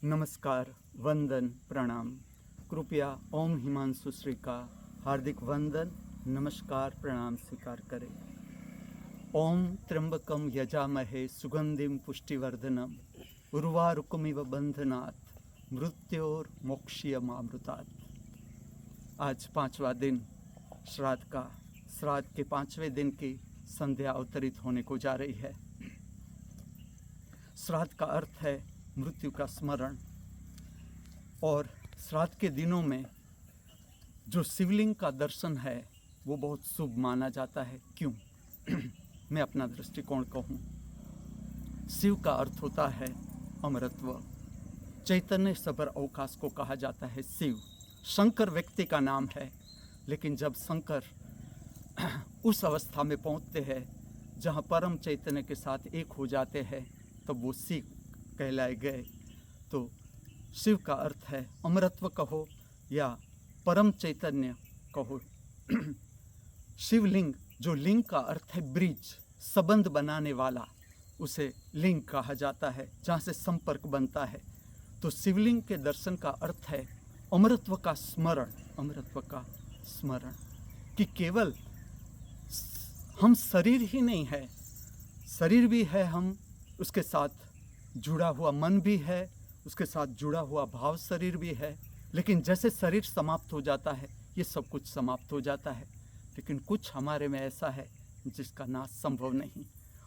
नमस्कार, वंदन, प्रणाम। कृपया ओम हिमांशु श्री का हार्दिक वंदन, नमस्कार, प्रणाम स्वीकार करें। ओम त्र्यंबकम यजामहे सुगंधिम पुष्टिवर्धनम उर्वारुकमिव बंधनात् मृत्योर मोक्षीयमामृतात्। आज 5वां दिन श्राद्ध का। श्राद्ध के 5वें दिन की संध्या अवतरित होने को जा रही है। श्राद्ध का अर्थ है मृत्यु का स्मरण, और श्राद्ध के दिनों में जो शिवलिंग का दर्शन है वो बहुत शुभ माना जाता है। क्यों? मैं अपना दृष्टिकोण कहूँ। शिव का अर्थ होता है अमरत्व। चैतन्य सबर अवकाश को कहा जाता है शिव। शंकर व्यक्ति का नाम है, लेकिन जब शंकर उस अवस्था में पहुँचते हैं जहाँ परम चैतन्य के साथ एक हो जाते हैं, तब वो शिव कहलाए गए। तो शिव का अर्थ है अमरत्व कहो या परम चैतन्य कहो। शिवलिंग, जो लिंग का अर्थ है ब्रिज, संबंध बनाने वाला, उसे लिंग कहा जाता है, जहाँ से संपर्क बनता है। तो शिवलिंग के दर्शन का अर्थ है अमरत्व का स्मरण। अमरत्व का स्मरण कि केवल हम शरीर ही नहीं है, शरीर भी है, हम उसके साथ जुड़ा हुआ मन भी है, उसके साथ जुड़ा हुआ भाव शरीर भी है। लेकिन जैसे शरीर समाप्त हो जाता है, ये सब कुछ समाप्त हो जाता है। लेकिन कुछ हमारे में ऐसा है जिसका नाश संभव नहीं,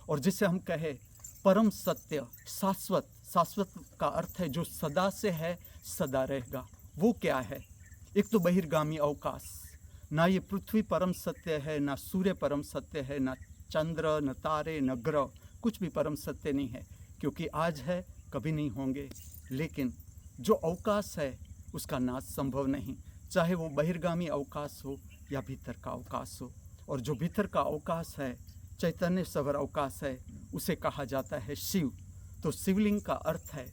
और जिसे हम कहे परम सत्य, शाश्वत। शाश्वत का अर्थ है जो सदा से है, सदा रहेगा। वो क्या है? एक तो बहिर्गामी अवकाश। ना ये पृथ्वी परम सत्य है, ना सूर्य परम सत्य है, ना चंद्र, न तारे, न ग्रह, कुछ भी परम सत्य नहीं है, क्योंकि आज है, कभी नहीं होंगे। लेकिन जो अवकाश है उसका नाश संभव नहीं, चाहे वो बहिर्गामी अवकाश हो या भीतर का अवकाश हो। और जो भीतर का अवकाश है, चैतन्य सबर अवकाश है, उसे कहा जाता है शिव। तो शिवलिंग का अर्थ है,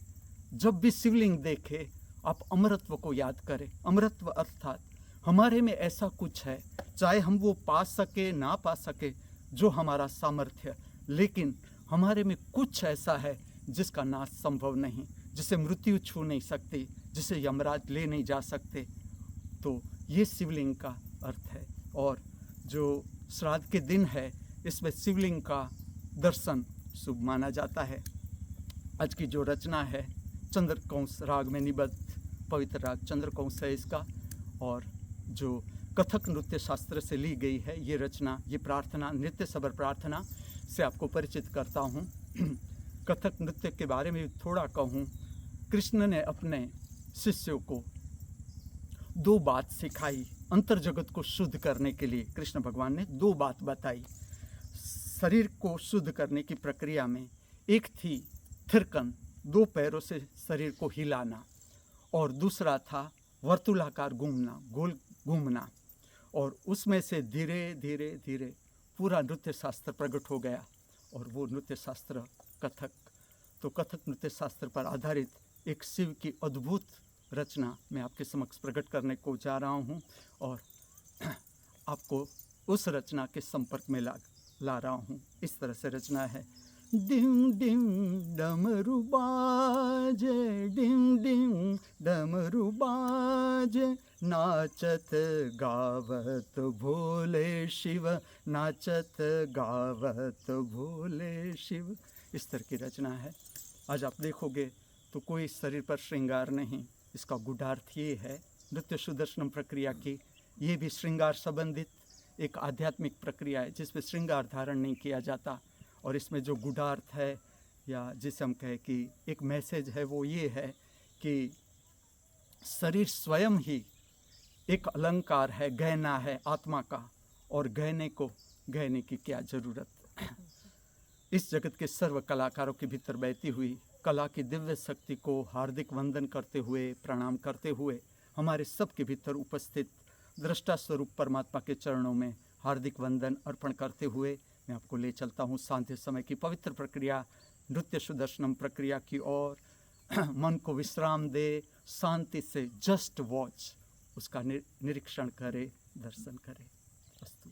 जब भी शिवलिंग देखे आप अमरत्व को याद करें। अमरत्व अर्थात हमारे में ऐसा कुछ है, चाहे हम वो पा सके ना पा सके, जो हमारा सामर्थ्य, लेकिन हमारे में कुछ ऐसा है जिसका नाश संभव नहीं, जिसे मृत्यु छू नहीं सकती, जिसे यमराज ले नहीं जा सकते। तो ये शिवलिंग का अर्थ है। और जो श्राद्ध के दिन है, इसमें शिवलिंग का दर्शन शुभ माना जाता है। आज की जो रचना है चंद्रकौंस राग में निबद्ध पवित्र राग चंद्रकौंस है इसका, और जो कथक नृत्य शास्त्र से ली गई है ये रचना, ये प्रार्थना, नृत्य सबर प्रार्थना से आपको परिचित करता हूँ। कथक नृत्य के बारे में थोड़ा कहूँ। कृष्ण ने अपने शिष्यों को 2 बात सिखाई अंतर जगत को शुद्ध करने के लिए। कृष्ण भगवान ने 2 बात बताई शरीर को शुद्ध करने की प्रक्रिया में। एक थी थिरकन, 2 पैरों से शरीर को हिलाना, और दूसरा था वर्तुलाकार घूमना, गोल घूमना। और उसमें से धीरे धीरे धीरे पूरा नृत्य शास्त्र प्रकट हो गया, और वो नृत्य शास्त्र कथक। तो कथक नृत्य शास्त्र पर आधारित एक शिव की अद्भुत रचना मैं आपके समक्ष प्रकट करने को जा रहा हूँ, और आपको उस रचना के संपर्क में ला रहा हूँ। इस तरह से रचना है। डिम डिम डमरू बाजे, डिम डिम डमरू बाजे, नाचत गावत भोले शिव, नाचत गावत भोले शिव। इस तरह की रचना है। आज आप देखोगे तो कोई शरीर पर श्रृंगार नहीं। इसका गूढ़ार्थ ये है, नृत्य सुदर्शनम प्रक्रिया की ये भी श्रृंगार संबंधित एक आध्यात्मिक प्रक्रिया है, जिसमें श्रृंगार धारण नहीं किया जाता। और इसमें जो गूढ़ार्थ है, या जिसे हम कहें कि एक मैसेज है, वो ये है कि शरीर स्वयं ही एक अलंकार है, गहना है आत्मा का, और गहने की क्या ज़रूरत। इस जगत के सर्व कलाकारों के भीतर बहती हुई कला की दिव्य शक्ति को हार्दिक वंदन करते हुए, प्रणाम करते हुए, हमारे सबके भीतर उपस्थित दृष्टा स्वरूप परमात्मा के चरणों में हार्दिक वंदन अर्पण करते हुए मैं आपको ले चलता हूँ सांध्य समय की पवित्र प्रक्रिया, नृत्य सुदर्शनम प्रक्रिया की ओर। मन को विश्राम दे, शांति से जस्ट वॉच, उसका निरीक्षण करे, दर्शन करे। अस्तु।